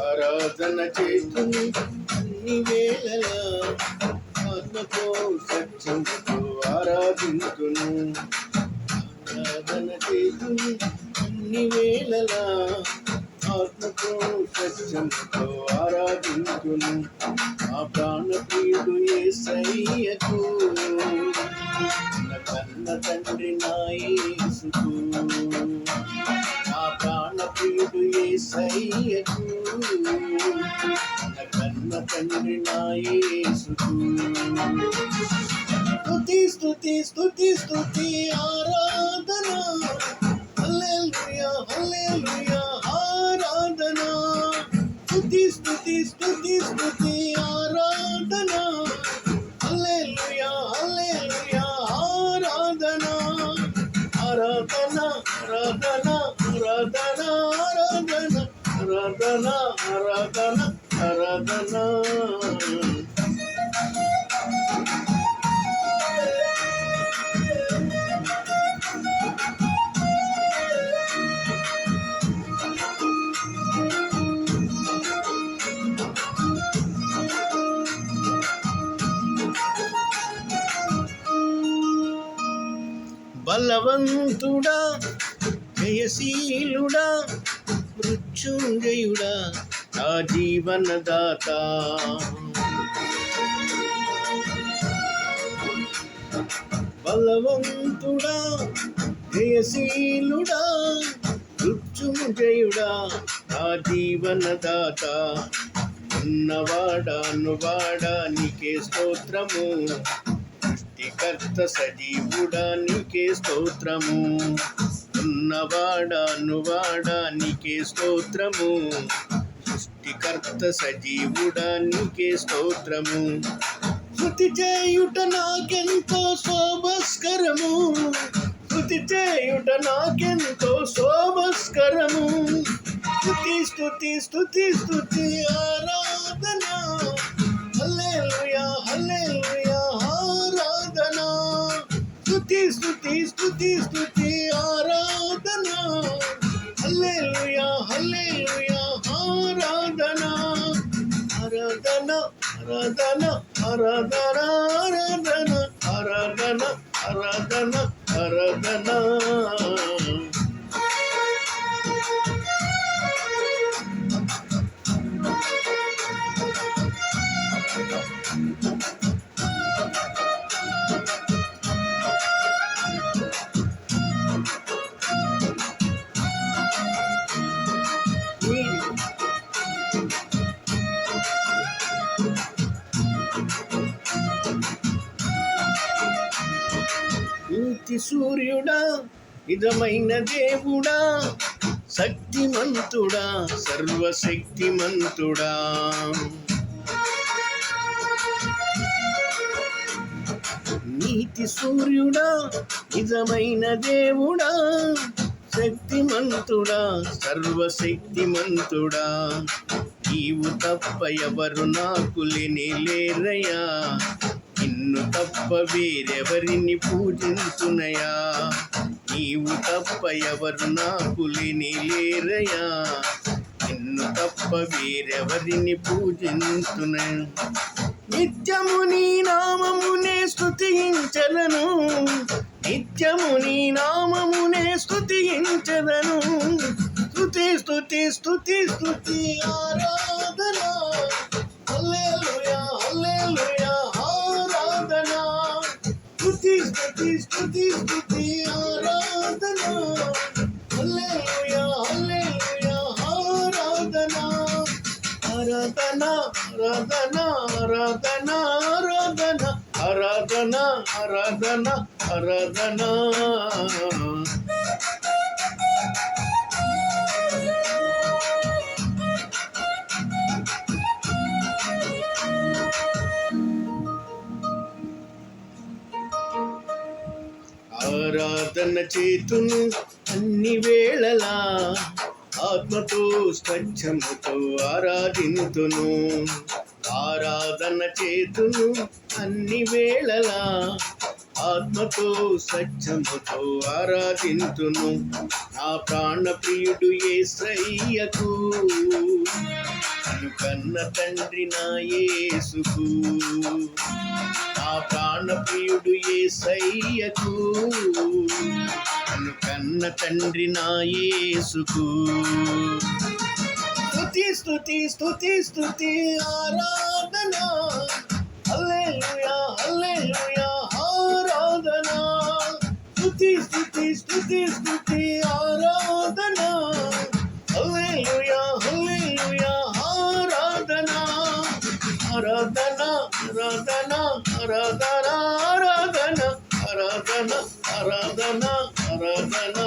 ఆరాధన చేస్తుని అన్ని వేళలా ఆత్మతో సత్యంతో ఆరాధించును. ఆరాధన చేస్తుని అన్ని వేళలా ఆత్మతో సత్యంతో ఆరాధించును. ఆ ప్రాణప్రియుడు యేసయ్యకు కన్న తండ్రి నా యేసుకు. ఆ ప్రాణప్రియుడు యేసయ్యకు కన్న తండ్రి నా యేసుకు. స్తుతి స్తుతి స్తుతి స్తుతి ఆరాధన, హల్లెలూయా హల్లెలూయా ఆరాధన. స్తుతి స్తుతి స్తుతి స్తుతి ఆరాధన, హల్లెలూయా హల్లెలూయా ఆరాధన. ఆరాధన ఆరాధన ఆరాధన ఆరాధన ఆరాధన ఆరాధన ఆరాధన. బలవంతుడా జయశీలుడా మృత్యుంజయుడా నా జీవనదాత. బలవంతుడా జయశీలుడా మృత్యుంజయుడా నా జీవనదాత. ఉన్నవాడా నువాడా నీకే స్తోత్రము, సృష్టికర్త సజీవుడా నీకే స్తోత్రము. ఉన్నవాడా నువాడా నీకే స్తోత్రము, సృష్టికర్త సజీవుడా నీకే స్తోత్రము. స్తుతి చేయుట నాకెంతో శోభస్కరము, స్తుతి చేయుట నాకెంతో శోభస్కరము. స్తుతి స్తుతి స్తుతి స్తుతి ఆరాధన, హల్లెలూయా హల్లెలూయా ఆరాధన. స్తుతి స్తుతి స్తుతి స్తుతి ఆరాధన, హల్లెలూయా హల్లెలూయా ఆరాధన. ఆరాధన ఆరాధన ఆరాధన ఆరాధన ఆరాధన ఆరాధన ఆరాధన. నీతి సూర్యుడా నిజమైన దేవుడా, శక్తిమంతుడా సర్వశక్తిమంతుడా. నీతి సూర్యుడా నిజమైన దేవుడా, శక్తిమంతుడా సర్వశక్తిమంతుడా. నీవు తప్ప ఎవరు నాకు లేరయ్యా, నిన్ను తప్ప వేరెవరిని పూజించునయా. నీవు తప్ప ఎవరు నాకు లేరయ్యా, నిన్ను తప్ప వేరెవరిని పూజించునయా. నిత్యము నీ నామమునే స్తుతించెదను, నిత్యము నీ నామమునే స్తుతించెదను. స్తుతి స్తుతి స్తుతి స్తుతి ఆరాధన, హల్లెలూయా హల్లెలూయా ఆరాధన. స్తుతి స్తుతి స్తుతి స్తుతి ఆరాధన, హల్లెలూయా హల్లెలూయా ఆరాధన. ఆరాధన ఆరాధన ఆరాధన ఆరాధన ఆరాధన ఆరాధన. ఆరాధన చేతును అన్ని వేళలా, ఆత్మతో స్వచ్ఛముతో ఆరాధింతును. ఆరాధన చేతును అన్ని వేళలా, ఆత్మతో స్వచ్ఛముతో ఆరాధింతును. నా ప్రాణ ప్రియుడు యేసయ్యకు, నన్ను కన్న తండ్రి నా యేసుకు. నా ప్రాణ ప్రియుడు యేసయ్యకు, నన్ను కన్న తండ్రి నా యేసుకు. స్తుతి స్తుతి స్తుతి స్తుతి ఆరాధన, హల్లెలూయా హల్లెలూయా ఆరాధన. స్తుతి స్తుతి స్తుతి స్తుతి ఆరాధన, హల్లెలూయా హల్లెలూయా ఆరాధన. ఆరాధన ఆరాధన ఆరాధన ఆరాధన ఆరాధన ఆరాధన ఆరాధన.